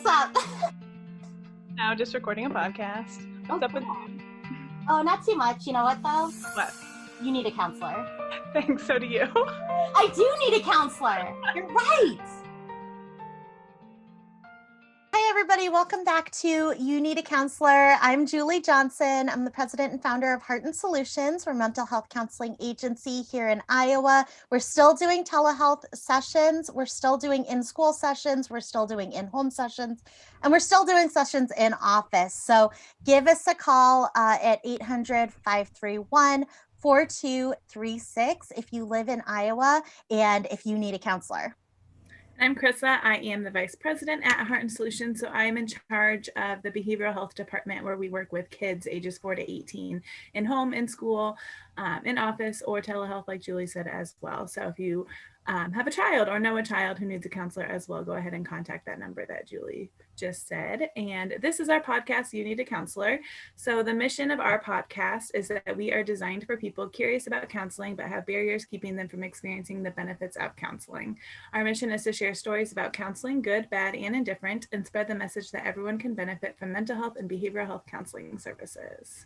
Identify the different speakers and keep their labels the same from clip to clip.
Speaker 1: what's up?
Speaker 2: Now just recording a podcast. What's up with
Speaker 1: Cool. Oh, not too much. You know what, though?
Speaker 2: what?
Speaker 1: You need a counselor.
Speaker 2: Thanks, so do you.
Speaker 1: I do need a counselor. You're right. Hi, everybody. Welcome back to You Need a Counselor. I'm Julie Johnson. I'm the president and founder of Heart and Solutions. We're a mental health counseling agency here in Iowa. We're still doing telehealth sessions. We're still doing in-school sessions. We're still doing in-home sessions. And we're still doing sessions in office. So give us a call at 800-531-4236 if you live in Iowa and if you need a counselor.
Speaker 3: I'm Krissa. I am the vice president at Heart and Solutions. So I'm in charge of the behavioral health department where we work with kids ages 4 to 18 in home, in school, in office, or telehealth, like Julie said as well. So if you have a child or know a child who needs a counselor as well, go ahead and contact that number that Julie just said. And this is our podcast, You Need a Counselor. So the mission of our podcast is that we are designed for people curious about counseling but have barriers keeping them from experiencing the benefits of counseling. Our mission is to share stories about counseling, good, bad, and indifferent, and spread the message that everyone can benefit from mental health and behavioral health counseling services.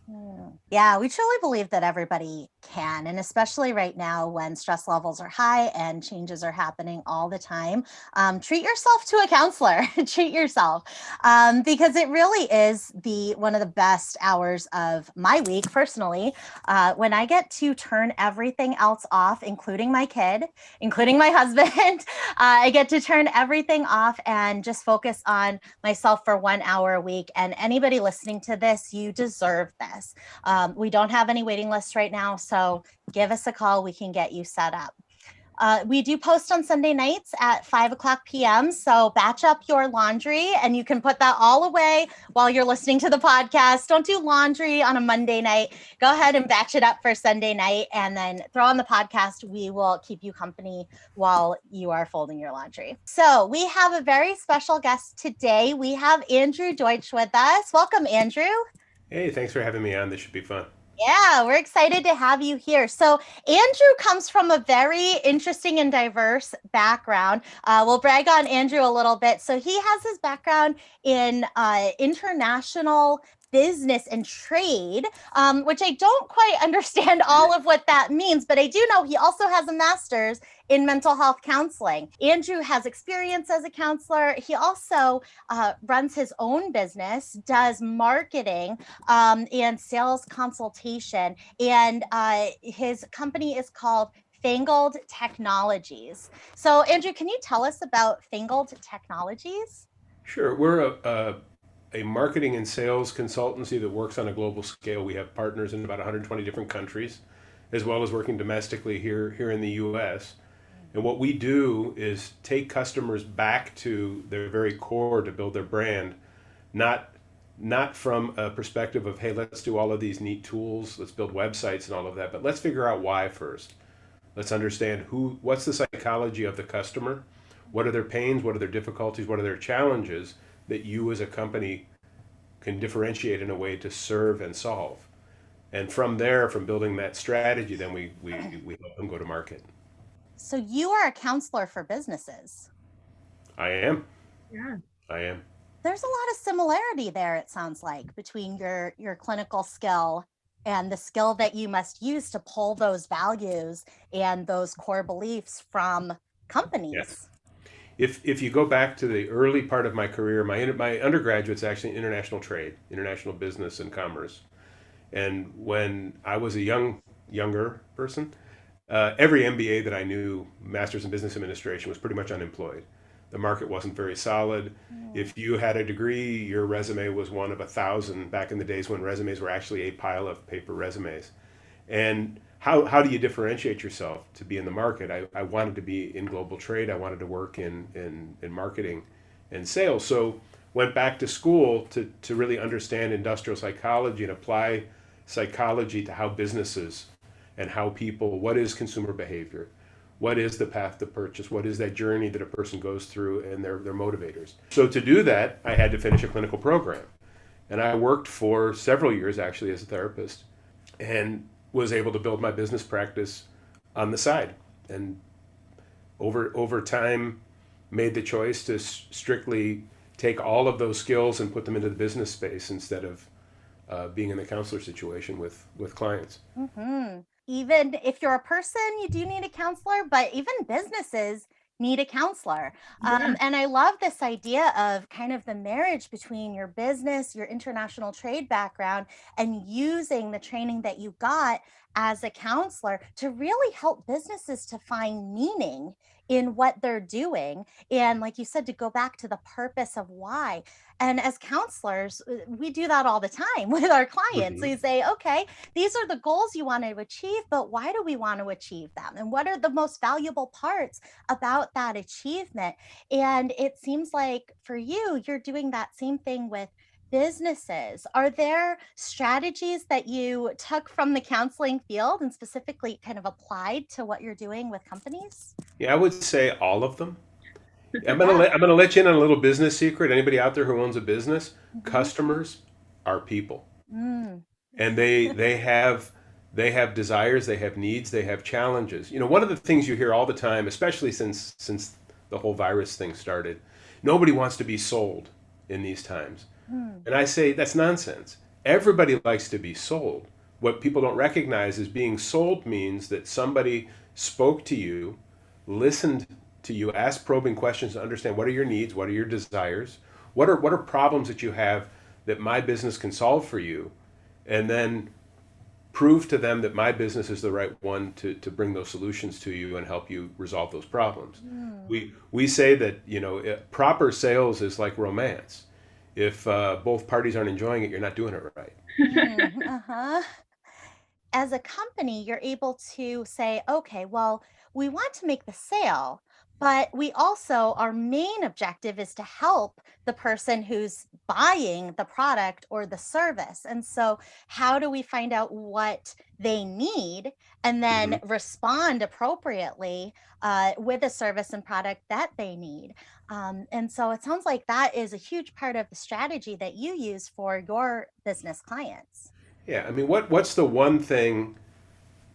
Speaker 1: Yeah, we truly believe that everybody can, and especially right now when stress levels are high and changes are happening all the time. Treat yourself to a counselor. Treat yourself, because it really is one of the best hours of my week personally, when I get to turn everything else off, including my kid, including my husband. I get to turn everything off and just focus on myself for 1 hour a week. And anybody listening to this, you deserve this. We don't have any waiting lists right now, so give us a call. We can get you set up. We do post on Sunday nights at 5:00 p.m. So batch up your laundry and you can put that all away while you're listening to the podcast. Don't do laundry on a Monday night. Go ahead and batch it up for Sunday night and then throw on the podcast. We will keep you company while you are folding your laundry. So we have a very special guest today. We have Andrew Deutsch with us. Welcome, Andrew.
Speaker 4: Hey, thanks for having me on. This should be fun.
Speaker 1: Yeah, we're excited to have you here. So Andrew comes from a very interesting and diverse background. We'll brag on Andrew a little bit. So he has his background in international business and trade, which I don't quite understand all of what that means, but I do know he also has a master's in mental health counseling. Andrew has experience as a counselor. He also runs his own business, does marketing and sales consultation, and his company is called Fangled Technologies. So Andrew, can you tell us about Fangled Technologies?
Speaker 4: Sure. We're a marketing and sales consultancy that works on a global scale. We have partners in about 120 different countries, as well as working domestically here in the U.S. And what we do is take customers back to their very core to build their brand, not from a perspective of, hey, let's do all of these neat tools, let's build websites and all of that, but let's figure out why first. Let's understand what's the psychology of the customer, what are their pains, what are their difficulties, what are their challenges that you as a company can differentiate in a way to serve and solve. And from there, from building that strategy, then we help them go to market.
Speaker 1: So you are a counselor for businesses.
Speaker 4: I am.
Speaker 3: Yeah.
Speaker 4: I am.
Speaker 1: There's a lot of similarity there, it sounds like, between your clinical skill and the skill that you must use to pull those values and those core beliefs from companies.
Speaker 4: Yes. If you go back to the early part of my career, my undergraduate's actually in international trade, international business and commerce. And when I was a younger person, every MBA that I knew, Master's in Business Administration, was pretty much unemployed. The market wasn't very solid. If you had a degree, your resume was one of 1,000 back in the days when resumes were actually a pile of paper resumes. And how do you differentiate yourself to be in the market? I wanted to be in global trade. I wanted to work in marketing and sales. So went back to school to really understand industrial psychology and apply psychology to how businesses and how people, what is consumer behavior? What is the path to purchase? What is that journey that a person goes through and their motivators? So to do that, I had to finish a clinical program. And I worked for several years actually as a therapist and was able to build my business practice on the side. And over time made the choice to strictly take all of those skills and put them into the business space instead of being in the counselor situation with clients.
Speaker 1: Mm-hmm. Even if you're a person, you do need a counselor, but even businesses need a counselor.
Speaker 3: Yeah.
Speaker 1: And I love this idea of kind of the marriage between your business, your international trade background, and using the training that you got as a counselor to really help businesses to find meaning in what they're doing. And like you said, to go back to the purpose of why. And as counselors, we do that all the time with our clients.
Speaker 4: Mm-hmm.
Speaker 1: We say, okay, these are the goals you want to achieve, but why do we want to achieve them? And what are the most valuable parts about that achievement? And it seems like for you, you're doing that same thing with businesses. Are there strategies that you took from the counseling field and specifically kind of applied to what you're doing with companies?
Speaker 4: Yeah, I would say all of them.
Speaker 1: Yeah.
Speaker 4: I'm gonna let you in on a little business secret. Anybody out there who owns a business,
Speaker 1: Mhm.
Speaker 4: customers are people,
Speaker 1: Mm.
Speaker 4: and they have desires, they have needs, they have challenges. You know, one of the things you hear all the time, especially since the whole virus thing started, nobody wants to be sold in these times.
Speaker 1: Mm.
Speaker 4: And I say that's nonsense. Everybody likes to be sold. What people don't recognize is being sold means that somebody spoke to you, listened to you, asked probing questions to understand what are your needs, what are your desires, what are problems that you have that my business can solve for you, and then prove to them that my business is the right one to bring those solutions to you and help you resolve those problems.
Speaker 1: Mm.
Speaker 4: We say that, you know, proper sales is like romance. If both parties aren't enjoying it, you're not doing it right.
Speaker 1: Mm. Uh-huh. As a company, you're able to say, okay, well, we want to make the sale, but we also, our main objective is to help the person who's buying the product or the service. And so, how do we find out what they need and then
Speaker 4: Hmm.
Speaker 1: respond appropriately with a service and product that they need? And so, it sounds like that is a huge part of the strategy that you use for your business clients.
Speaker 4: Yeah, I mean, what's the one thing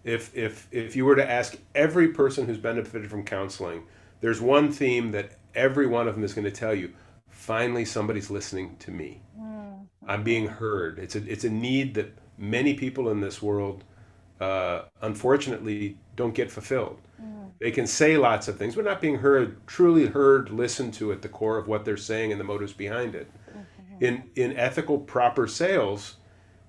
Speaker 4: if you were to ask every person who's benefited from counseling, there's one theme that every one of them is going to tell you: finally, somebody's listening to me.
Speaker 1: Mm,
Speaker 4: I'm being
Speaker 1: mhm,
Speaker 4: heard. It's a need that many people in this world, unfortunately, don't get fulfilled.
Speaker 1: mm,
Speaker 4: They can say lots of things, but not being heard, truly heard, listened to at the core of what they're saying and the motives behind it.
Speaker 1: mhm,
Speaker 4: In ethical, proper sales,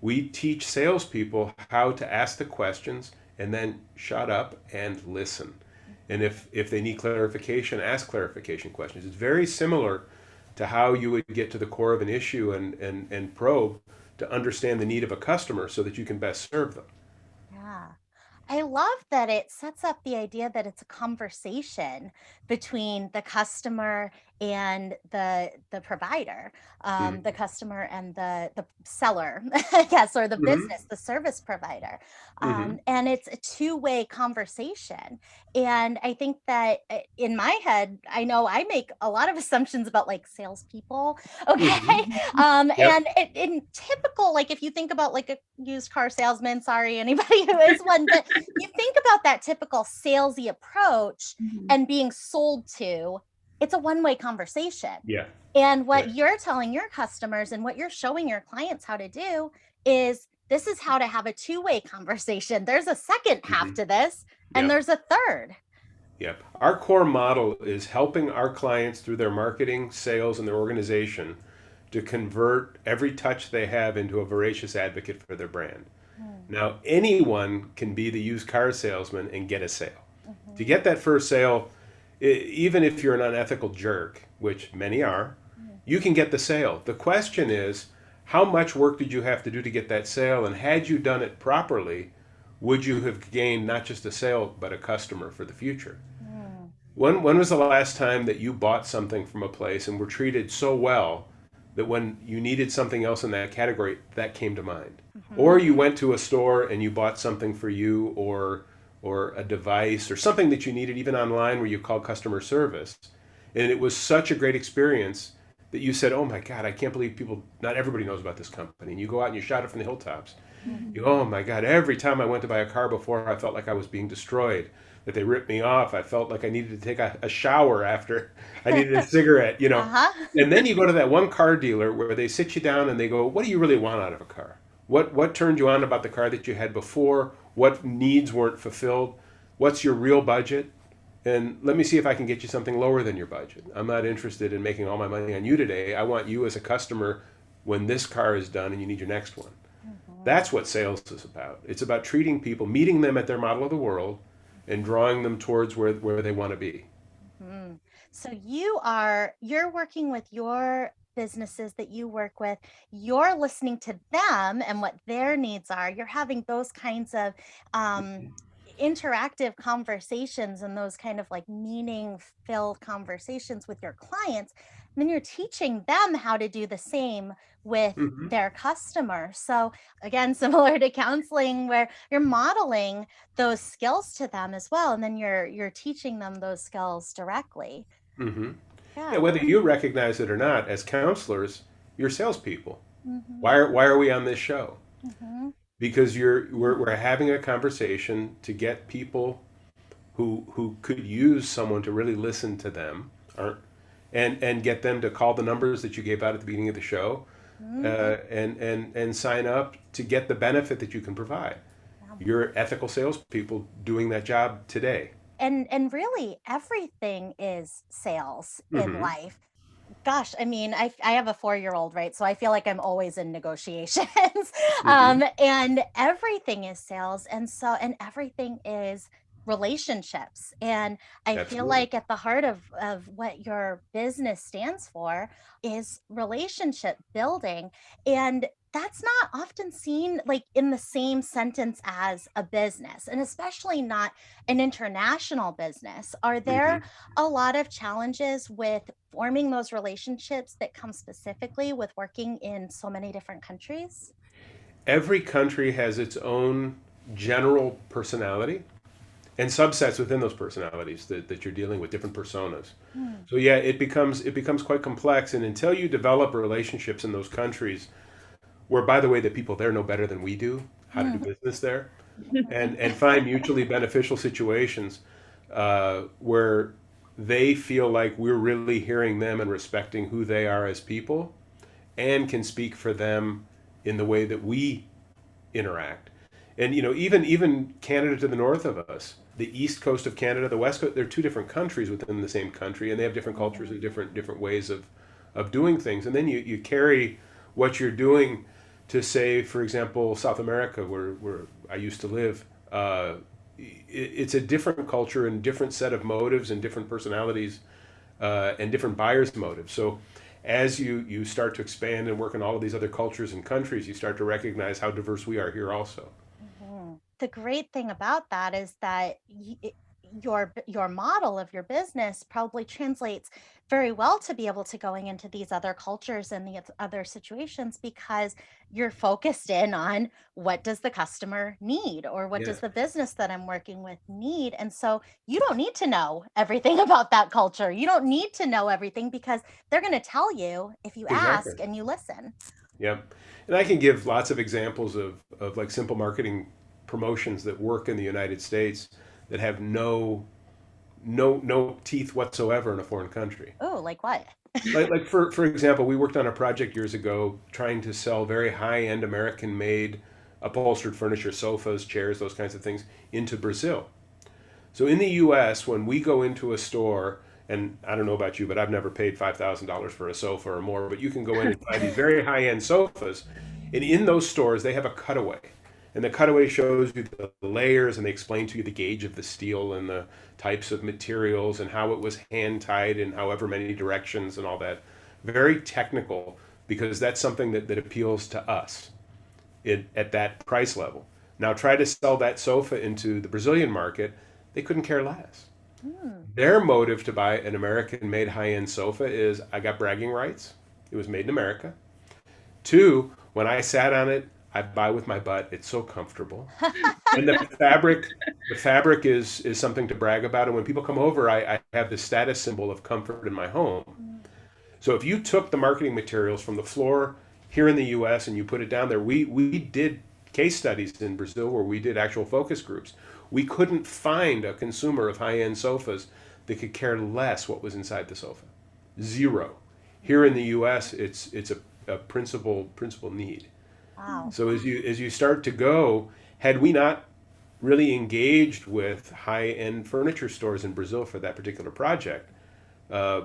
Speaker 4: we teach salespeople how to ask the questions and then shut up and listen. And if they need clarification, ask clarification questions. It's very similar to how you would get to the core of an issue and probe to understand the need of a customer so that you can best serve them.
Speaker 1: yeah. I love that it sets up the idea that it's a conversation between the customer and the provider, the
Speaker 4: Mm-hmm.
Speaker 1: customer and the seller, I guess, or the
Speaker 4: Mm-hmm.
Speaker 1: business, the service provider.
Speaker 4: Mm-hmm.
Speaker 1: And it's a two-way conversation. And I think that in my head, I know I make a lot of assumptions about like salespeople.
Speaker 4: Mm-hmm.
Speaker 1: Okay.
Speaker 3: Mhm.
Speaker 1: And
Speaker 4: Yep.
Speaker 1: in typical, like if you think about like a used car salesman, sorry, anybody who is one, but you think about that typical salesy approach
Speaker 3: Mhm.
Speaker 1: and being sold to, it's a one-way conversation.
Speaker 4: Yeah.
Speaker 1: And
Speaker 4: Yeah.
Speaker 1: what you're telling your customers and what you're showing your clients how to do is this is how to have a two-way conversation. There's a second half
Speaker 4: Mm-hmm.
Speaker 1: to this, and
Speaker 4: Yep.
Speaker 1: there's a third.
Speaker 4: Yep. Our core model is helping our clients through their marketing, sales, and their organization to convert every touch they have into a voracious advocate for their brand.
Speaker 1: Mm,
Speaker 4: Now, anyone can be the used car salesman and get a sale. To
Speaker 1: mhm,
Speaker 4: get that first sale, even if you're an unethical jerk, which many are,
Speaker 1: mm,
Speaker 4: you can get the sale. The question is, how much work did you have to do to get that sale? And had you done it properly, would you have gained not just a sale, but a customer for the future?
Speaker 1: mm,
Speaker 4: When was the last time that you bought something from a place and were treated so well that when you needed something else in that category, that came to mind? Or
Speaker 1: mhm,
Speaker 4: you went to a store and you bought something for you or a device or something that you needed even online where you called customer service. And it was such a great experience that you said, "Oh my God, I can't believe people, not everybody knows about this company." And you go out and you shout it from the hilltops.
Speaker 1: mhm,
Speaker 4: You go, "Oh my God, every time I went to buy a car before, I felt like I was being destroyed. that they ripped me off. I felt like I needed to take a shower after I needed a cigarette, you know.
Speaker 1: Uh-huh.
Speaker 4: And then you go to that one car dealer where they sit you down and they go, what do you really want out of a car? What turned you on about the car that you had before? What needs weren't fulfilled? What's your real budget? And let me see if I can get you something lower than your budget. I'm not interested in making all my money on you today. I want you as a customer when this car is done and you need your next one. That's what sales is about. It's about treating people, meeting them at their model of the world, and drawing them towards where they want to be.
Speaker 1: Mhm. So you're working with your businesses that you work with, you're listening to them and what their needs are. You're having those kinds of interactive conversations and those kind of like meaning filled conversations with your clients. And then you're teaching them how to do the same with
Speaker 4: Hmm.
Speaker 1: their customers. So again, similar to counseling, where you're modeling those skills to them as well, and then you're teaching them those skills directly.
Speaker 4: Hmm. Yeah,
Speaker 1: Yeah.
Speaker 4: whether you recognize it or not, as counselors, you're salespeople.
Speaker 1: Hmm.
Speaker 4: Why are we on this show?
Speaker 1: Hmm.
Speaker 4: Because we're having a conversation to get people who could use someone to really listen to them, or, and get them to call the numbers that you gave out at the beginning of the show, and sign up to get the benefit that you can provide. You're ethical salespeople doing that job today.
Speaker 1: And really everything is sales in
Speaker 4: Hmm.
Speaker 1: life. Gosh, I mean, I have a 4-year-old, right? So I feel like I'm always in negotiations.
Speaker 4: Hmm.
Speaker 1: And everything is sales. And everything is relationships. And I feel
Speaker 4: Absolutely.
Speaker 1: like at the heart of what your business stands for is relationship building. And that's not often seen like in the same sentence as a business, and especially not an international business. Are there
Speaker 4: Hmm.
Speaker 1: a lot of challenges with forming those relationships that come specifically with working in so many different countries?
Speaker 4: Every country has its own general personality and subsets within those personalities that you're dealing with, different personas.
Speaker 1: Hmm.
Speaker 4: So yeah, it becomes quite complex, and until you develop relationships in those countries, where by the way the people there know better than we do how to do
Speaker 1: Hmm.
Speaker 4: business there, and find mutually beneficial situations where they feel like we're really hearing them and respecting who they are as people, and can speak for them in the way that we interact. And you know, even Canada to the north of us, the east coast of Canada, the west coast, they're two different countries within the same country, and they have different cultures and different ways of doing things. And then you carry what you're doing to, say, for example, South America, where I used to live. It's a different culture and different set of motives and different personalities, and different buyers' motives. So as you start to expand and work in all of these other cultures and countries, you start to recognize how diverse we are here also.
Speaker 1: Mhm. The great thing about that is that your model of your business probably translates very well to be able to going into these other cultures and the other situations, because you're focused in on what does the customer need, or what
Speaker 4: Yeah,
Speaker 1: does the business that I'm working with need. And so you don't need to know everything about that culture. You don't need to know everything, because they're going to tell you if you
Speaker 4: exactly.
Speaker 1: ask and you listen.
Speaker 4: Yep. And I can give lots of examples of like simple marketing promotions that work in the United States that have no teeth whatsoever in a foreign country.
Speaker 1: Oh, like what?
Speaker 4: Like for example, we worked on a project years ago trying to sell very high end American made upholstered furniture, sofas, chairs, those kinds of things into Brazil. So in the U.S., when we go into a store, and I don't know about you, but I've never paid $5,000 for a sofa or more, but you can go in and find these very high-end sofas, and in those stores they have a cutaway, and the cutaway shows you the layers, and they explain to you the gauge of the steel and the types of materials and how it was hand tied in however many directions and all that. Very technical, because that's something that appeals to us at that price level. Now try to sell that sofa into the Brazilian market, they couldn't care less.
Speaker 1: Hmm.
Speaker 4: Their motive to buy an American made high end sofa is I got bragging rights. It was made in America. Two, when I sat on it, I buy with my butt. It's so comfortable. And the fabric is something to brag about. And when people come over, I have the status symbol of comfort in my home. So if you took the marketing materials from the floor here in the US and you put it down there, we did case studies in Brazil where we did actual focus groups. We couldn't find a consumer of high-end sofas that could care less what was inside the sofa. Zero. Here in the U.S., it's a principal need.
Speaker 1: Wow.
Speaker 4: So as you start to go, had we not really engaged with high-end furniture stores in Brazil for that particular project,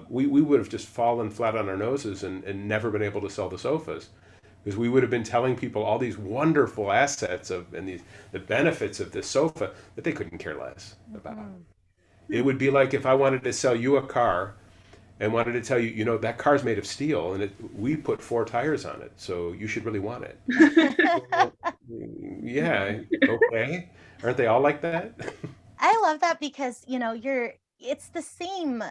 Speaker 4: we would have just fallen flat on our noses and never been able to sell the sofas, because we would have been telling people all these wonderful assets and the benefits of this sofa that they couldn't care less about. It would be like if I wanted to sell you a car and wanted to tell you, that car's made of steel and we put 4 tires on it, so you should really want it. Yeah, okay. Aren't they all like that?
Speaker 1: I love that because, it's the same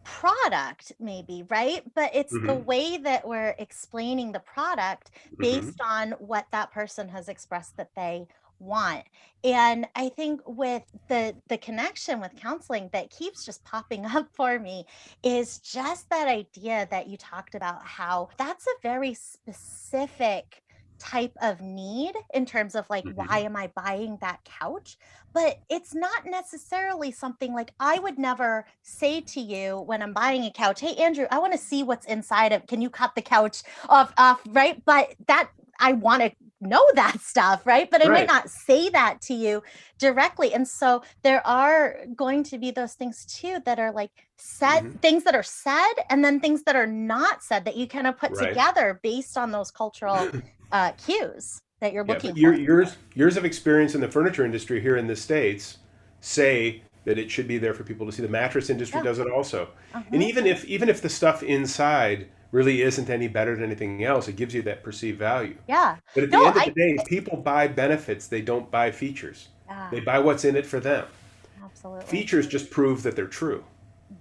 Speaker 1: product maybe, right? But it's the
Speaker 4: Hmm.
Speaker 1: way that we're explaining the product
Speaker 4: Hmm.
Speaker 1: based on what that person has expressed that they want. And I think with the connection with counseling that keeps just popping up for me is just that idea that you talked about, how that's a very specific type of need in terms of like, why
Speaker 4: Hmm.
Speaker 1: am I buying that couch? But it's not necessarily something like I would never say to you when I'm buying a couch, "Hey Andrew, I want to see what's inside of, can you cut the couch off," right? But that, I want to know that stuff, right? But I might
Speaker 4: Right.
Speaker 1: not say that to you directly. And so there are going to be those things too that are like said,
Speaker 4: Hmm.
Speaker 1: things that are said, and then things that are not said that you kind of put
Speaker 4: Right.
Speaker 1: together based on those cultural cues that you're
Speaker 4: Yeah,
Speaker 1: looking
Speaker 4: but
Speaker 1: for.
Speaker 4: years of experience in the furniture industry here in the States say that it should be there for people to see. The mattress industry
Speaker 1: Yeah.
Speaker 4: does it also. And
Speaker 1: Uh-huh.
Speaker 4: even if the stuff inside really isn't any better than anything else, it gives you that perceived value.
Speaker 1: Yeah.
Speaker 4: But at
Speaker 1: No,
Speaker 4: the end of the day, people buy benefits, they don't buy features. They
Speaker 1: yeah,
Speaker 4: buy what's in it for them.
Speaker 1: absolutely.
Speaker 4: Features just prove that they're true.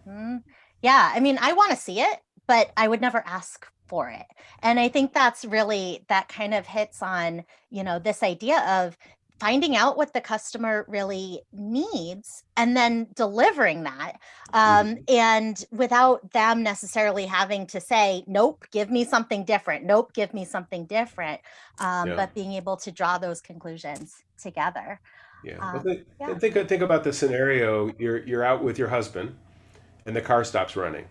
Speaker 1: Mhm. Yeah, I mean, I want to see it, but I would never ask for it. And I think that's really, that kind of hits on, this idea of finding out what the customer really needs and then delivering that.
Speaker 4: Hmm.
Speaker 1: And without them necessarily having to say, nope, give me something different. Nope, give me something different.
Speaker 4: Yeah.
Speaker 1: But being able to draw those conclusions together.
Speaker 4: Yeah. Well,
Speaker 1: Um, yeah.
Speaker 4: think about the scenario. You're out with your husband, and the car stops running.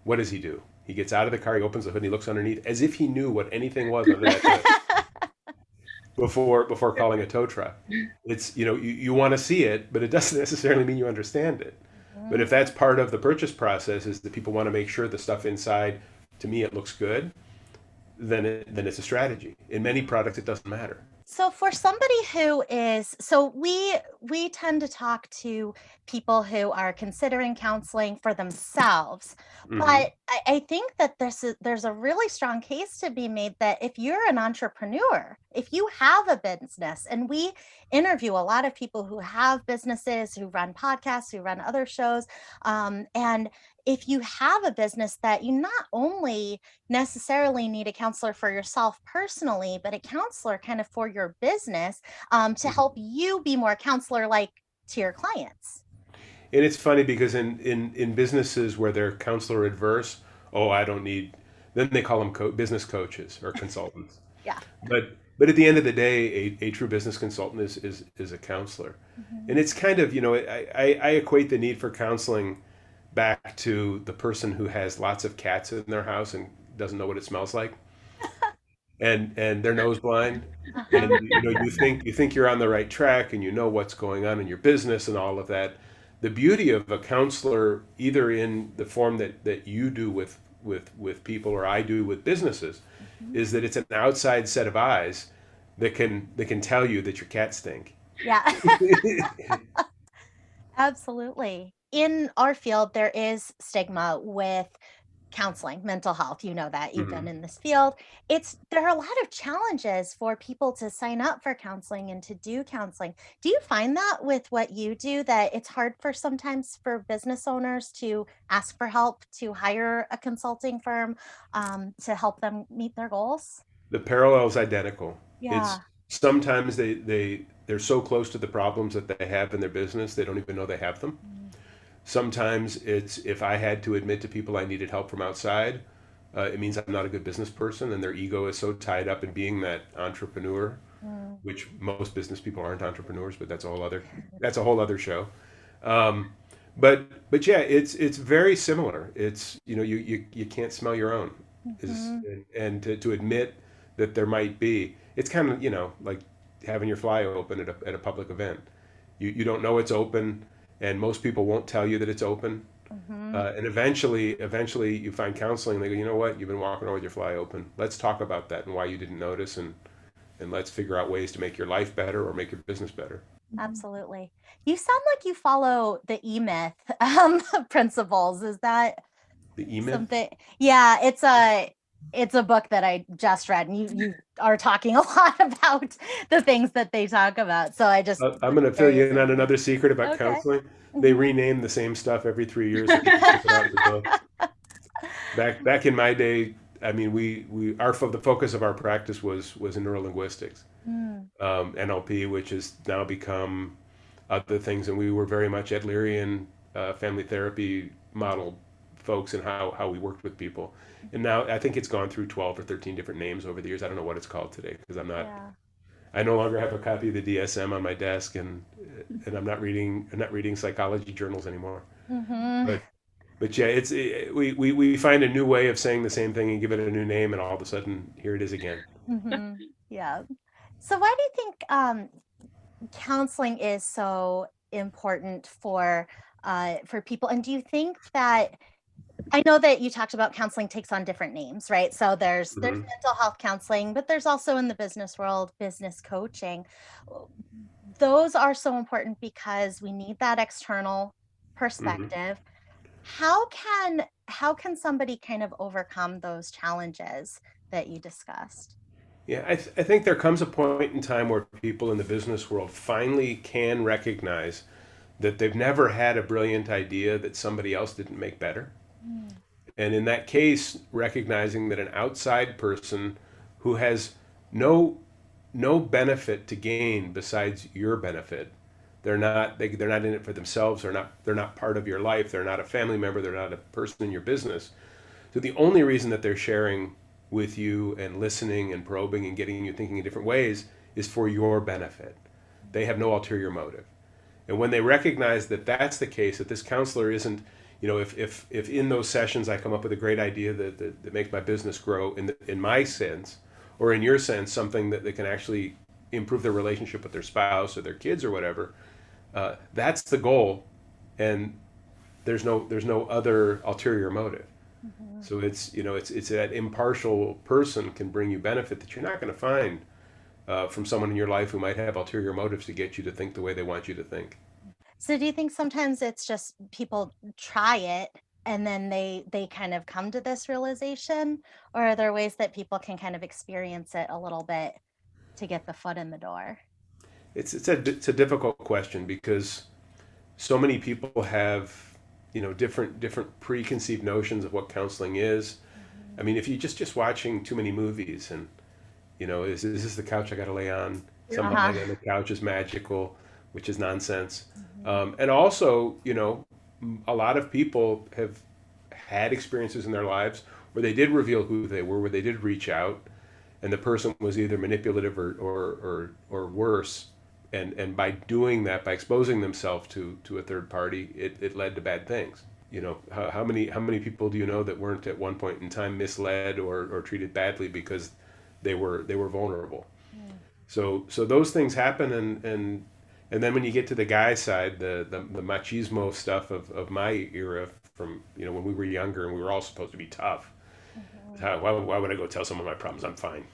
Speaker 4: What does he do? He gets out of the car, he opens the hood, and he looks underneath as if he knew what anything was under that hood before calling a tow truck. It's, you want to see it, but it doesn't necessarily mean you understand it. But
Speaker 1: Mhm.
Speaker 4: if that's part of the purchase process, is that people want to make sure the stuff inside, to me, it looks good, then it's a strategy. In many products, it doesn't matter.
Speaker 1: So for somebody who is, so we tend to talk to people who are considering counseling for themselves, but
Speaker 4: Hmm.
Speaker 1: I think that there's a really strong case to be made that if you're an entrepreneur, if you have a business, and we interview a lot of people who have businesses, who run podcasts, who run other shows, and if you have a business, that you not only necessarily need a counselor for yourself personally, but a counselor kind of for your business, to help you be more counselor like to your clients.
Speaker 4: And it's funny because in businesses where they're counselor adverse, oh, I don't need, then they call them business coaches or consultants.
Speaker 1: Yeah.
Speaker 4: But at the end of the day, a true business consultant is a counselor.
Speaker 1: Mhm.
Speaker 4: And it's kind of, I equate the need for counseling back to the person who has lots of cats in their house and doesn't know what it smells like, and they're nose blind.
Speaker 1: Uh-huh.
Speaker 4: And you think you're on the right track, and you know what's going on in your business and all of that. The beauty of a counselor, either in the form that you do with people or I do with businesses,
Speaker 1: Mhm.
Speaker 4: is that it's an outside set of eyes that can tell you that your cats stink.
Speaker 1: Yeah. Absolutely. In our field, there is stigma with counseling, mental health. You know that you've been
Speaker 4: Hmm.
Speaker 1: in this field. There are a lot of challenges for people to sign up for counseling and to do counseling. Do you find that with what you do, that it's hard for sometimes for business owners to ask for help, to hire a consulting firm, to help them meet their goals?
Speaker 4: The parallel is identical. It's
Speaker 1: Yeah.
Speaker 4: sometimes they're so close to the problems that they have in their business they don't even know they have them.
Speaker 1: Mm.
Speaker 4: Sometimes it's, if I had to admit to people I needed help from outside, it means I'm not a good business person, and their ego is so tied up in being that entrepreneur,
Speaker 1: Mm.
Speaker 4: which most business people aren't entrepreneurs, but that's a whole other show. Um, but yeah, it's very similar. It's you can't smell your own is
Speaker 1: Mhm.
Speaker 4: and to admit that there might be, it's kind of like having your fly open at a public event. You don't know it's open, and most people won't tell you that it's open.
Speaker 1: Mhm.
Speaker 4: And eventually you find counseling. They go, you know what? You've been walking around with your fly open. Let's talk about that and why you didn't notice, and let's figure out ways to make your life better or make your business better.
Speaker 1: Absolutely. You sound like you follow the E-Myth principles. Is that
Speaker 4: The E-Myth.
Speaker 1: something? Yeah, it's a book that I just read, and you are talking a lot about the things that they talk about. So I just
Speaker 4: I'm
Speaker 1: was
Speaker 4: going to fill you
Speaker 1: curious
Speaker 4: in
Speaker 1: if
Speaker 4: on
Speaker 1: you
Speaker 4: another secret about
Speaker 1: okay.
Speaker 4: counseling. They
Speaker 1: Mhm.
Speaker 4: rename the same stuff every 3 years so people keep it out of the books. Back in my day, I mean, the focus of our practice was in neurolinguistics,
Speaker 1: Mm.
Speaker 4: NLP, which has now become other things, and we were very much Adlerian family therapy model folks in how we worked with people. And now I think it's gone through 12 or 13 different names over the years. I don't know what it's called today because
Speaker 1: Yeah.
Speaker 4: I no longer have a copy of the DSM on my desk, and I'm not reading psychology journals anymore.
Speaker 1: Mhm.
Speaker 4: But yeah, we find a new way of saying the same thing and give it a new name, and all of a sudden here it is again.
Speaker 1: Mhm. Yeah. So why do you think counseling is so important for people? And do you think that I know that you talked about counseling takes on different names, right? So there's
Speaker 4: Hmm.
Speaker 1: mental health counseling, but there's also in the business world business coaching. Uh, Those are so important because we need that external
Speaker 4: Hmm.
Speaker 1: perspective. How can somebody kind of overcome those challenges that you discussed?
Speaker 4: Yeah, I think there comes a point in time where people in the business world finally can recognize that they've never had a brilliant idea that somebody else didn't make better.
Speaker 1: Mm.
Speaker 4: And in that case, recognizing that an outside person who has no no benefit to gain besides your benefit, they're not in it for themselves. They're not part of your life. They're not a family member. They're not a person in your business. So the only reason that they're sharing with you and listening and probing and getting you thinking in different ways is for your benefit. They have no ulterior motive. And when they recognize that that's the case, that this counselor isn't, if in those sessions I come up with a great idea that makes my business grow in my sense, or in your sense, something that they can actually improve their relationship with their spouse or their kids or whatever, that's the goal, and there's no other ulterior motive.
Speaker 1: Mhm.
Speaker 4: So it's that impartial person can bring you benefit that you're not going to find from someone in your life who might have ulterior motives to get you to think the way they want you to think.
Speaker 1: So do you think sometimes it's just people try it and then they kind of come to this realization, or are there ways that people can kind of experience it a little bit to get the foot in the door?
Speaker 4: It's a difficult question because so many people have different preconceived notions of what counseling is. I
Speaker 1: Mhm.
Speaker 4: mean, if you just watching too many movies, and is this the couch I got to lay on? Somehow
Speaker 1: Uh-huh.
Speaker 4: laying on the couch is magical, which is nonsense.
Speaker 1: Mhm.
Speaker 4: And also, a lot of people have had experiences in their lives where they did reveal who they were, where they did reach out, and the person was either manipulative or worse. And by doing that, by exposing themselves to a third party, it led to bad things. How many people do you know that weren't at one point in time misled or treated badly because they were vulnerable?
Speaker 1: Mm.
Speaker 4: So those things happen, and then when you get to the guy side, the machismo stuff of my era, from when we were younger and we were all supposed to be tough.
Speaker 1: Mhm.
Speaker 4: Why would I go tell someone my problems? I'm fine.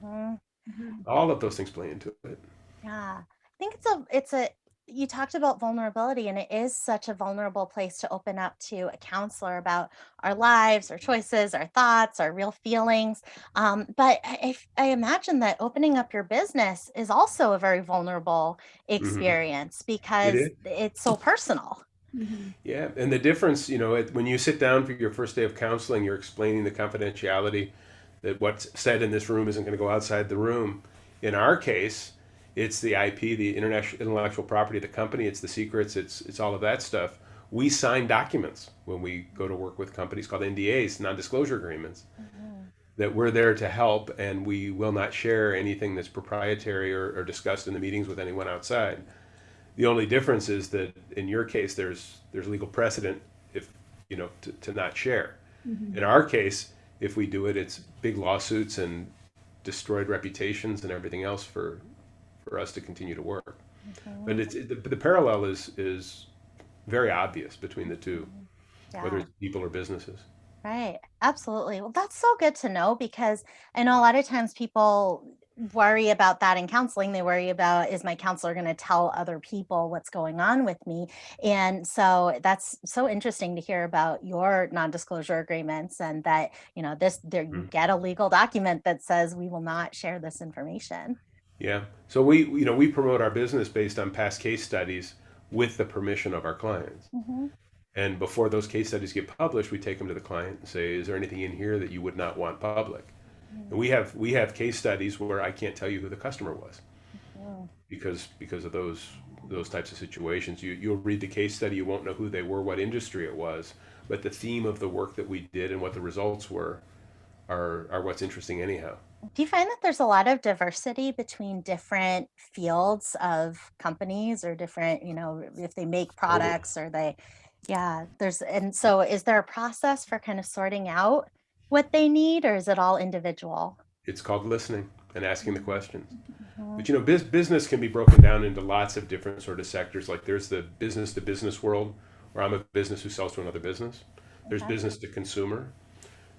Speaker 1: Mhm.
Speaker 3: Mhm.
Speaker 4: All of those things play into it.
Speaker 1: Yeah. I think it's a you talked about vulnerability, and it is such a vulnerable place to open up to a counselor about our lives, our choices, our thoughts, our real feelings. But I imagine that opening up your business is also a very vulnerable
Speaker 4: Hmm.
Speaker 1: experience
Speaker 4: It
Speaker 1: because
Speaker 4: is.
Speaker 1: it's so personal.
Speaker 3: Mhm.
Speaker 4: Yeah, and the difference, when you sit down for your first day of counseling, you're explaining the confidentiality, that what's said in this room isn't going to go outside the room. In our case, it's the IP, the international intellectual property of the company. It's the secrets. It's all of that stuff. We sign documents when we go to work with companies called NDAs, non-disclosure agreements.
Speaker 1: Mhm.
Speaker 4: that we're there to help, and we will not share anything that's proprietary or discussed in the meetings with anyone outside. The only difference is that in your case, there's legal precedent if to not share. In our case, if we do it, it's big lawsuits and destroyed reputations and everything else for us to continue to work. But the parallel is very obvious between the two, whether
Speaker 1: Yeah.
Speaker 4: it's people or businesses.
Speaker 1: Right. Absolutely. Well, that's so good to know, because I know a lot of times people worry about that in counseling. They worry about, is my counselor going to tell other people what's going on with me? And so that's so interesting to hear about your non-disclosure agreements, and that, there you
Speaker 4: Mhm.
Speaker 1: get a legal document that says we will not share this information.
Speaker 4: Yeah. So we promote our business based on past case studies with the permission of our clients.
Speaker 1: Hmm.
Speaker 4: And before those case studies get published, we take them to the client and say, is there anything in here that you would not want public? And we have case studies where I can't tell you who the customer was because of those types of situations. You'll read the case study, you won't know who they were, what industry it was, but the theme of the work that we did and what the results were are what's interesting anyhow.
Speaker 1: Do you find that there's a lot of diversity between different fields of companies, or different, if they make
Speaker 4: Totally.
Speaker 1: products, or and so is there a process for kind of sorting out what they need, or is it all individual?
Speaker 4: It's called listening and asking the questions.
Speaker 1: Mhm.
Speaker 4: But business can be broken down into lots of different sort of sectors. Like there's the business to business world, where I'm a business who sells to another business. There's
Speaker 1: Okay.
Speaker 4: business to consumer.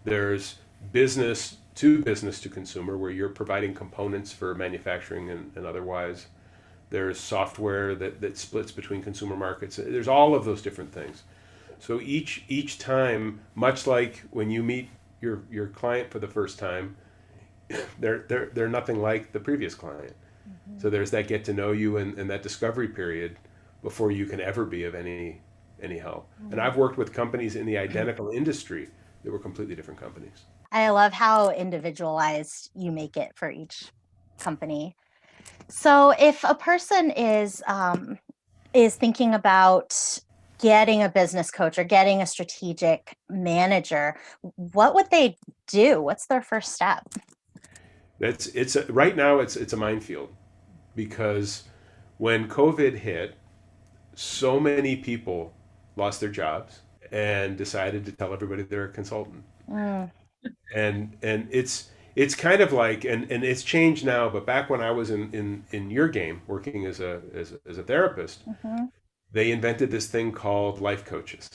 Speaker 4: There's business to consumer, where you're providing components for manufacturing and otherwise. There's software that splits between consumer markets. There's all of those different things. So each time, much like when you meet your client for the first time, they're nothing like the previous client. So there's that get to know you and that discovery period before you can ever be of any help. And I've worked with companies in the identical industry that were completely different companies.
Speaker 1: I love how individualized you make it for each company. So if a person is thinking about getting a business coach or getting a strategic manager, what would they do? What's their first step?
Speaker 4: Right now it's a minefield, because when COVID hit, so many people lost their jobs and decided to tell everybody they're a consultant.
Speaker 1: Mm,
Speaker 4: And it's kind of like, and it's changed now, but back when I was in your game working as a therapist,
Speaker 1: mhm.
Speaker 4: they invented this thing called life coaches.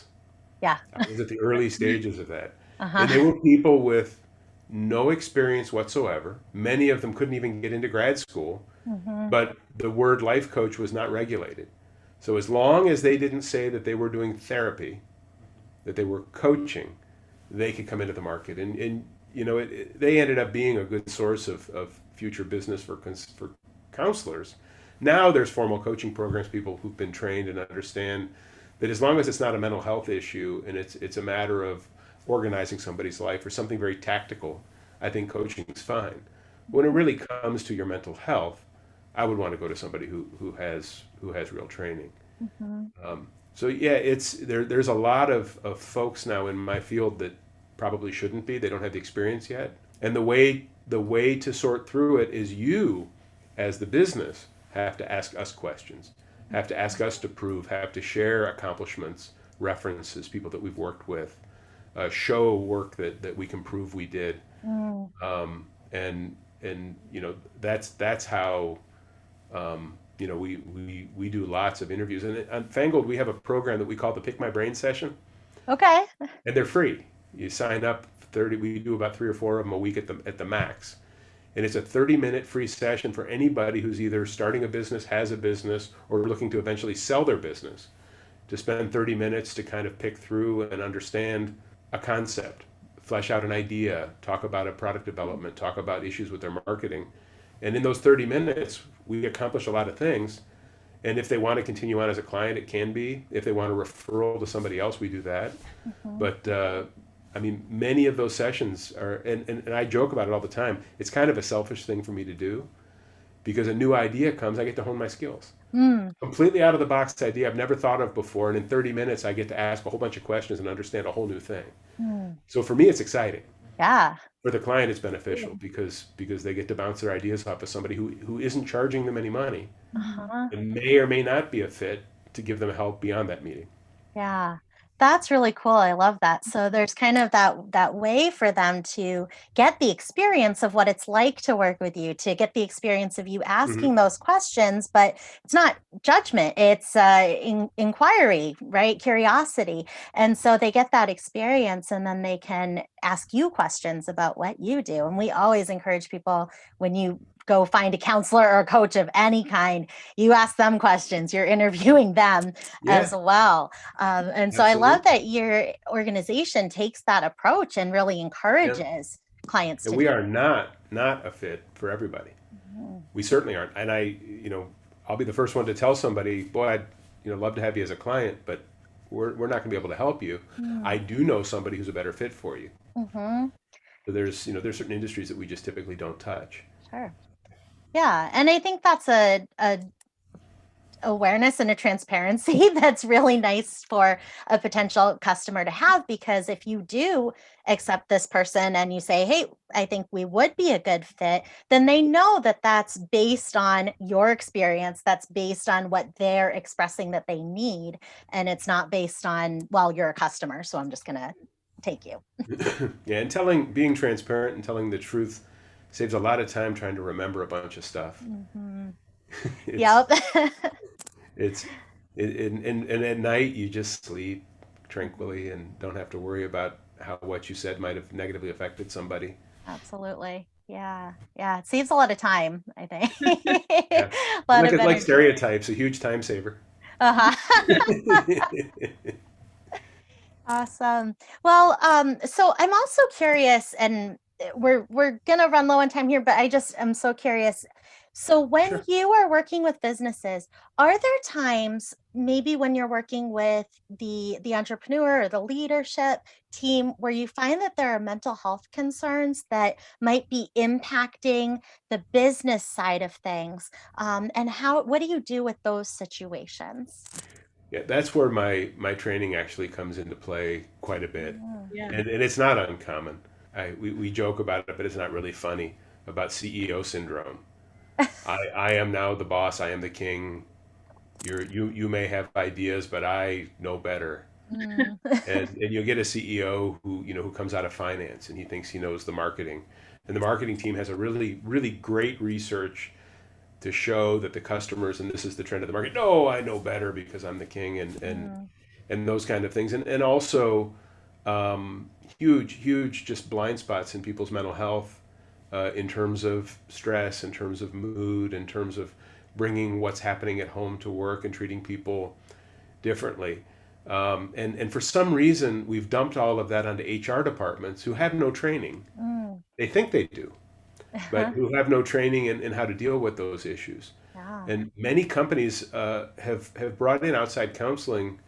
Speaker 1: Yeah.
Speaker 4: I was at the early stages of that. And they
Speaker 1: Uh-huh.
Speaker 4: were people with no experience whatsoever. Many of them couldn't even get into grad school,
Speaker 1: Mhm.
Speaker 4: but the word life coach was not regulated. So as long as they didn't say that they were doing therapy, that they were coaching, they could come into the market. And they ended up being a good source of future business for counselors. Now there's formal coaching programs, people who've been trained and understand that as long as it's not a mental health issue and it's a matter of organizing somebody's life or something very tactical, I think coaching is fine. When it really comes to your mental health, I would want to go to somebody who has real training.
Speaker 1: Mhm.
Speaker 4: So yeah, there's a lot of folks now in my field that probably shouldn't be. They don't have the experience yet. And the way to sort through it is, you as the business have to ask us questions, have to ask us to prove, have to share accomplishments, references, people that we've worked with, show work that we can prove we did.
Speaker 1: Mm.
Speaker 4: And that's how we do lots of interviews. And on Fangled, we have a program that we call the Pick My Brain session,
Speaker 1: Okay.
Speaker 4: and they're free. You sign up 30. We do about 3 or 4 of them a week at the max, and it's a 30-minute free session for anybody who's either starting a business, has a business, or looking to eventually sell their business. To spend 30 minutes to kind of pick through and understand a concept, flesh out an idea, talk about a product development, talk about issues with their marketing. And in those 30 minutes, we accomplish a lot of things. And if they want to continue on as a client, it can be. If they want a referral to somebody else, we do that.
Speaker 1: Mhm.
Speaker 4: But I mean, many of those sessions are, and I joke about it all the time, it's kind of a selfish thing for me to do, because a new idea comes, I get to hone my skills.
Speaker 1: Mm.
Speaker 4: Completely out of the box idea I've never thought of before. And in 30 minutes, I get to ask a whole bunch of questions and understand a whole new thing.
Speaker 1: Mm.
Speaker 4: So for me, it's exciting.
Speaker 1: Yeah.
Speaker 4: For the client, it's beneficial because they get to bounce their ideas off of somebody who isn't charging them any money
Speaker 1: Uh-huh.
Speaker 4: and may or may not be a fit to give them help beyond that meeting.
Speaker 1: Yeah, that's really cool. I love that. So there's kind of that way for them to get the experience of what it's like to work with you, to get the experience of you
Speaker 4: Hmm.
Speaker 1: asking those questions, but it's not judgment, it's inquiry, right? Curiosity. And so they get that experience and then they can ask you questions about what you do. And we always encourage people, when you go find a counselor or a coach of any kind, you ask them questions, you're interviewing them as
Speaker 4: Yeah,
Speaker 1: well. And so I love
Speaker 4: absolutely.
Speaker 1: that your organization takes that approach and really
Speaker 4: Yeah.
Speaker 1: encourages clients
Speaker 4: And
Speaker 1: to
Speaker 4: we
Speaker 1: do.
Speaker 4: are not a fit for everybody.
Speaker 1: Mhm.
Speaker 4: We certainly aren't. And I'll be the first one to tell somebody, boy, I'd, love to have you as a client, but we're not going to be able to help you. I do know somebody who's a better fit for you.
Speaker 1: Mm-hmm.
Speaker 4: So there's certain industries that we just typically don't touch.
Speaker 1: Sure. Yeah. And I think that's a awareness and a transparency that's really nice for a potential customer to have, because if you do accept this person and you say, hey, I think we would be a good fit, then they know that that's based on your experience, that's based on what they're expressing that they need, and it's not based on, well, you're a customer, so I'm just going to take you.
Speaker 4: Yeah, and being transparent and telling the truth saves a lot of time trying to remember a bunch of stuff.
Speaker 1: Hmm.
Speaker 4: It's
Speaker 1: Yep.
Speaker 4: it's and at night you just sleep tranquilly and don't have to worry about how what you said might have negatively affected somebody.
Speaker 1: Absolutely. Yeah. Yeah. It saves a lot of time, I think.
Speaker 4: Yeah,
Speaker 1: A lot of
Speaker 4: like
Speaker 1: energy.
Speaker 4: stereotypes, a huge time saver.
Speaker 1: Uh-huh. Awesome. Well, so I'm also curious, and we're gonna run low on time here, but I just am so curious. So when
Speaker 4: Sure.
Speaker 1: you are working with businesses, are there times maybe when you're working with the entrepreneur or the leadership team where you find that there are mental health concerns that might be impacting the business side of things? And what do you do with those situations?
Speaker 4: Yeah, that's where my training actually comes into play quite a bit,
Speaker 1: Mm.
Speaker 3: Yeah.
Speaker 4: and it's not uncommon. We joke about it, but it's not really funny about CEO syndrome. I am now the boss. I am the king. You may have ideas, but I know better.
Speaker 1: Mm.
Speaker 4: And you'll get a CEO who comes out of finance and he thinks he knows the marketing, and the marketing team has a really great research to show that the customers, and this is the trend of the market, no, I know better because I'm the king,
Speaker 1: Mm.
Speaker 4: and those kind of things, and also um, huge just blind spots in people's mental health, in terms of stress, in terms of mood, in terms of bringing what's happening at home to work and treating people differently. And for some reason, we've dumped all of that onto HR departments who have no training.
Speaker 1: Mm.
Speaker 4: They think they do, but who have no training in how to deal with those issues.
Speaker 1: Yeah.
Speaker 4: And many companies have brought in outside counseling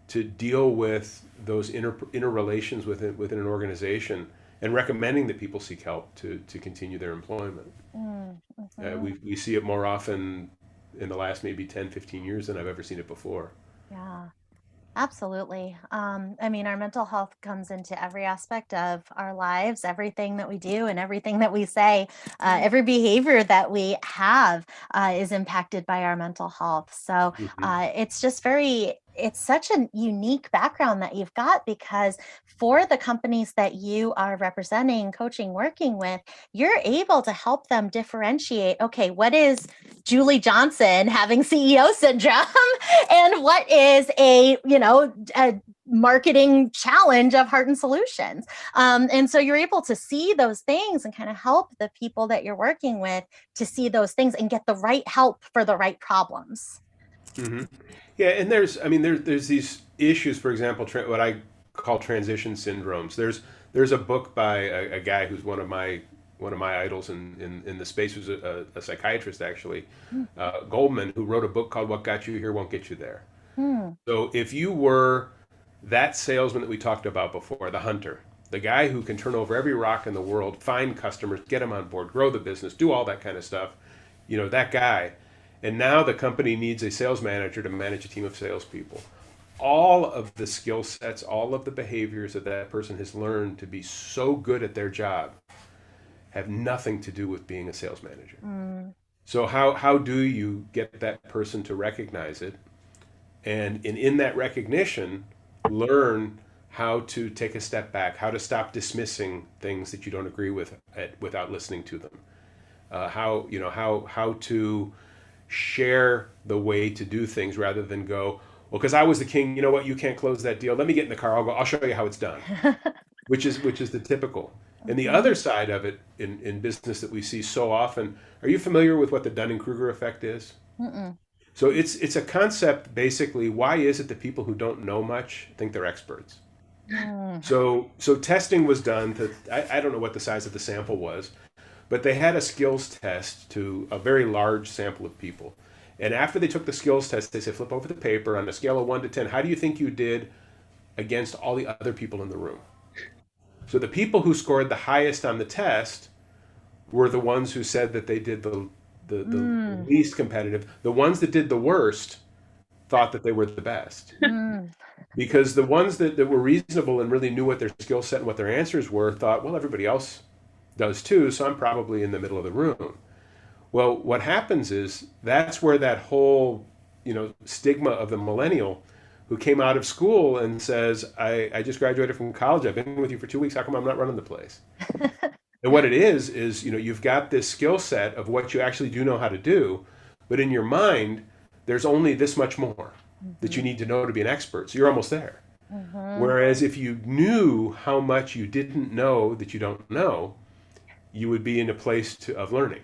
Speaker 4: to deal with those interrelations within an organization, and recommending that people seek help to continue their employment.
Speaker 1: Mm.
Speaker 4: We see it more often in the last maybe 10, 15 years than I've ever seen it before.
Speaker 1: Yeah. Absolutely. I mean, our mental health comes into every aspect of our lives, everything that we do and everything that we say, every behavior that we have is impacted by our mental health. So
Speaker 4: Hmm.
Speaker 1: it's just it's such a unique background that you've got, because for the companies that you are representing, coaching, working with, you're able to help them differentiate, okay, what is Julie Johnson having CEO syndrome and what is a marketing challenge of Heart and Solutions. And so you're able to see those things and kind of help the people that you're working with to see those things and get the right help for the right problems.
Speaker 4: Hmm. Yeah, and there's these issues. For example, what I call transition syndromes. There's a book by a guy who's one of my idols in the space, who's a psychiatrist actually, Goldman, who wrote a book called "What Got You Here Won't Get You There."
Speaker 1: Hmm.
Speaker 4: So if you were that salesman that we talked about before, the hunter, the guy who can turn over every rock in the world, find customers, get them on board, grow the business, do all that kind of stuff, that guy. And now the company needs a sales manager to manage a team of salespeople. All of the skill sets, all of the behaviors that person has learned to be so good at their job have nothing to do with being a sales manager.
Speaker 1: Mm.
Speaker 4: So how do you get that person to recognize it, and in that recognition, learn how to take a step back, how to stop dismissing things that you don't agree with without listening to them, how to share the way to do things rather than go, well, because I was the king, you know what, you can't close that deal. Let me get in the car. I'll show you how it's done, which is the typical. And the other side of it in business that we see so often, are you familiar with what the Dunning-Kruger effect is?
Speaker 1: Mm-mm.
Speaker 4: So it's a concept, basically, why is it that people who don't know much think they're experts?
Speaker 1: Mm.
Speaker 4: So testing was done to, I don't know what the size of the sample was, but they had a skills test to a very large sample of people. And after they took the skills test, they said, flip over the paper on a scale of 1 to 10. How do you think you did against all the other people in the room? So the people who scored the highest on the test were the ones who said that they did the least competitive. The ones that did the worst thought that they were the best.
Speaker 1: Mm.
Speaker 4: Because the ones that were reasonable and really knew what their skill set and what their answers were thought, well, everybody else does too, so I'm probably in the middle of the room. Well, what happens is that's where that whole, stigma of the millennial who came out of school and says, I just graduated from college, I've been with you for 2 weeks, how come I'm not running the place? And what it is, you've got this skill set of what you actually do know how to do, but in your mind, there's only this much more that you need to know to be an expert. So you're almost there. Whereas if you knew how much you didn't know that you don't know, you would be in a place of learning.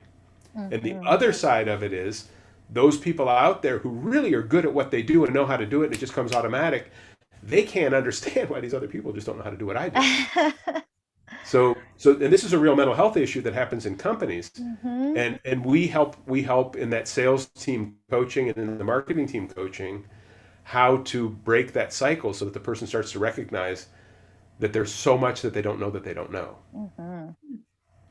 Speaker 4: And the other side of it is those people out there who really are good at what they do and know how to do it, and it just comes automatic, they can't understand why these other people just don't know how to do what I do. So and this is a real mental health issue that happens in companies. And we help in that sales team coaching and in the marketing team coaching how to break that cycle so that the person starts to recognize that there's so much that they don't know that they don't know.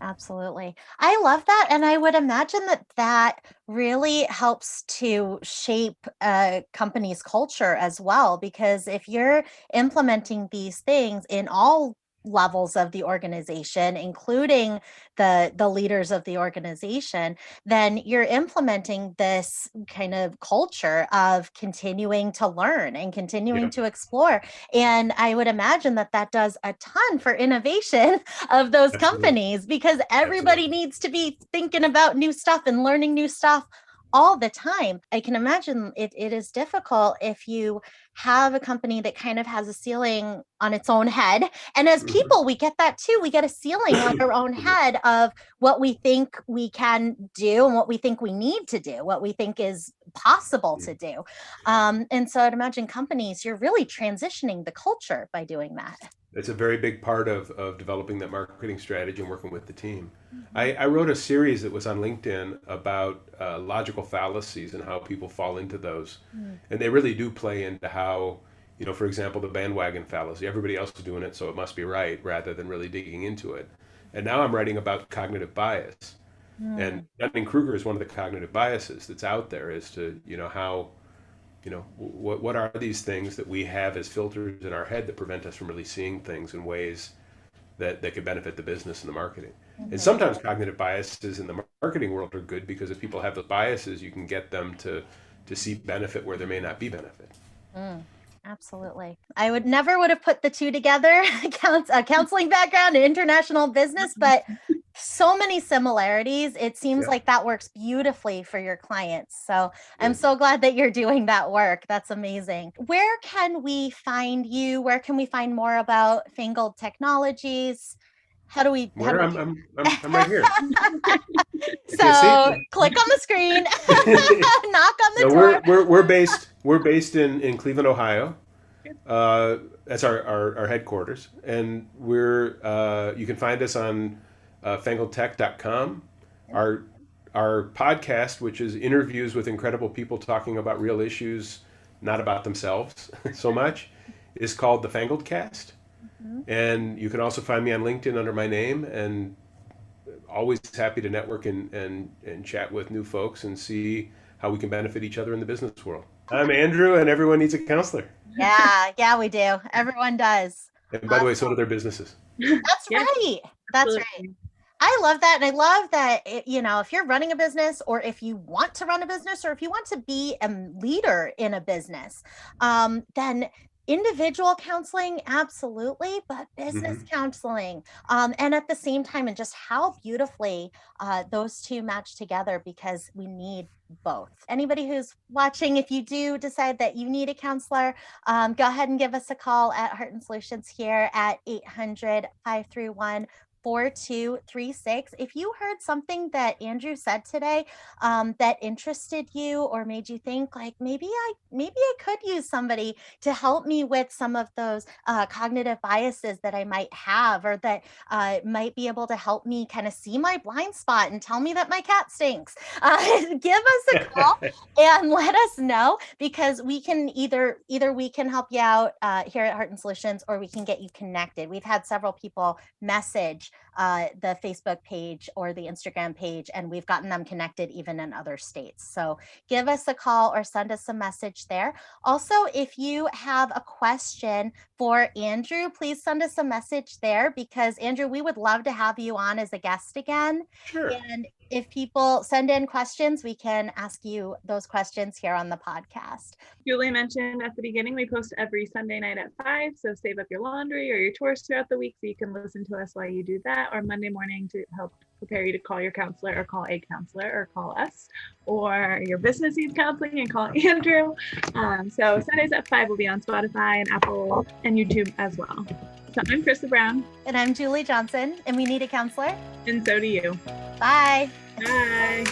Speaker 1: Absolutely. I love that. And I would imagine that really helps to shape a company's culture as well, because if you're implementing these things in all levels of the organization, including the leaders of the organization, then you're implementing this kind of culture of continuing to learn and continuing to explore. And I would imagine that does a ton for innovation of those companies, because everybody needs to be thinking about new stuff and learning new stuff all the time. I can imagine it is difficult if you have a company that kind of has a ceiling on its own head. And as people, we get that too. We get a ceiling on our own head of what we think we can do and what we think we need to do, what we think is possible to do. And so I'd imagine companies, you're really transitioning the culture by doing that.
Speaker 4: It's a very big part of developing that marketing strategy and working with the team. I wrote a series that was on LinkedIn about logical fallacies and how people fall into those. And they really do play into how, for example, the bandwagon fallacy. Everybody else is doing it, so it must be right, rather than really digging into it. And now I'm writing about cognitive bias. And Dunning-Kruger is one of the cognitive biases that's out there as to, how, what are these things that we have as filters in our head that prevent us from really seeing things in ways that could benefit the business and the marketing. And sometimes cognitive biases in the marketing world are good, because if people have those biases, you can get them to see benefit where there may not be benefit.
Speaker 1: Absolutely. I would have put the two together, counseling background and international business, but so many similarities. It seems like that works beautifully for your clients. So I'm so glad that you're doing that work. That's amazing. Where can we find you? Where can we find more about Fangled Technologies? I'm right here. So click on the screen, knock on the door.
Speaker 4: We're based in Cleveland, Ohio. That's our headquarters, and you can find us on fangledtech.com. Our podcast, which is interviews with incredible people talking about real issues, not about themselves so much, is called the Fangled Cast. And you can also find me on LinkedIn under my name, and always happy to network and chat with new folks and see how we can benefit each other in the business world. I'm Andrew, and everyone needs a counselor.
Speaker 1: Yeah, we do. Everyone does.
Speaker 4: And by the way, so do their businesses.
Speaker 1: That's right. That's right. I love that. And I love that, if you're running a business, or if you want to run a business, or if you want to be a leader in a business, then individual counseling, absolutely, but business
Speaker 4: Hmm.
Speaker 1: counseling. And at the same time, and just how beautifully those two match together, because we need both. Anybody who's watching, if you do decide that you need a counselor, go ahead and give us a call at Heart and Solutions here at 800-531-4236. If you heard something that Andrew said today that interested you, or made you think like, maybe I could use somebody to help me with some of those cognitive biases that I might have, or that might be able to help me kind of see my blind spot and tell me that my cat stinks, give us a call and let us know, because we can either we can help you out here at Heart and Solutions, or we can get you connected. We've had several people message the Facebook page or the Instagram page, and we've gotten them connected even in other states. So give us a call or send us a message there. Also, if you have a question for Andrew, please send us a message there, because Andrew, we would love to have you on as a guest again.
Speaker 4: Sure.
Speaker 1: And if people send in questions, we can ask you those questions here on the podcast.
Speaker 3: Julie mentioned at the beginning, we post every Sunday night at 5. So save up your laundry or your chores throughout the week so you can listen to us while you do that, or Monday morning to help prepare you to call your counselor, or call a counselor, or call us, or your business needs counseling and call Andrew. So Sundays at 5 will be on Spotify and Apple and YouTube as well. So I'm Krista Brown.
Speaker 1: And I'm Julie Johnson, and we need a counselor.
Speaker 3: And so do you.
Speaker 1: Bye.
Speaker 3: Bye.